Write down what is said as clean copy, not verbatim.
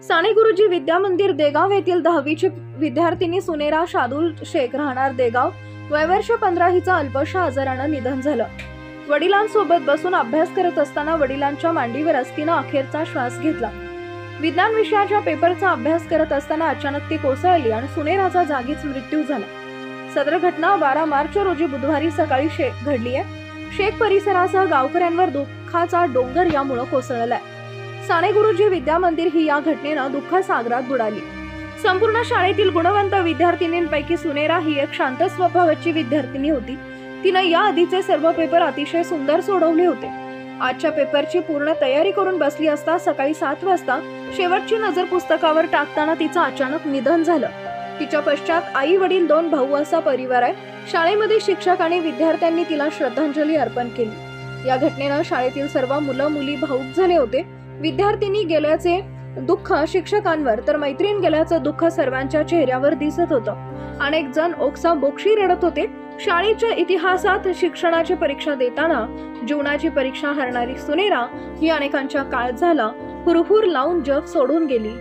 साने गुरुजी विद्या मंदिर देगाव येथील 10वीची विद्यार्थिनी सुनेरा शादुल शेख राहणार देगाव वयवर्ष 15 हिचं अल्पशा आजारानं निधन झालं। वडिलांसोबत बसून अभ्यास करत असताना वडिलांच्या मांडीवरच तिनं अखेरचा श्वास घेतला। विज्ञान विषयाच्या पेपरचा अभ्यास करत असताना अचानक ती कोसळली आणि सुनेराचा जागीच मृत्यू झाला। सदर घटना 12 मार्च रोजी बुधवारी सकाळी घडली आहे। शेख परिसरासह गावकऱ्यांवर दुःखाचा डोंगर यामुळे कोसळलाय। साने गुरुजी विद्या मंदिर ही या घटनेनं दुःखसागरात बुडाली। संपूर्ण शाळेतील गुणवंत विद्यार्थिनींपैकी सुनेरा ही एक शांत स्वभावाची विद्यार्थिनी होती। तिनं या आधीचे सर्व पेपर अतिशय सुंदर सोडवले होते। आजच्या पेपरची पूर्ण तयारी करून बसली असता सकाळी 7 वाजता शेवटची नजर पुस्तकावर टाकताना तिचं अचानक निधन झालं। तिच्या पश्चात आई वडील 2 भाऊ असा परिवार आहे। शाळेमध्ये शिक्षक आणि विद्यार्थ्यांनी तिला श्रद्धांजली अर्पण केली। या घटनेनं शाळेतील सर्व मुलं मुली भावुक झाले होते। विद्यार्थिनी गेल्याचे दुःख शिक्षकांवर तर मैत्रीण गेल्याचं दुःख सर्वांच्या चेहऱ्यावर दिसत होतं। अनेक जण ओक्साबोक्शी रडत होते। शाळेच्या इतिहासात शिक्षणाची परीक्षा देताना जीवनाची परीक्षा हरणारी सुनेरा ही अनेकांच्या काळजाला हुरहुर लावून जग सोडून गेली।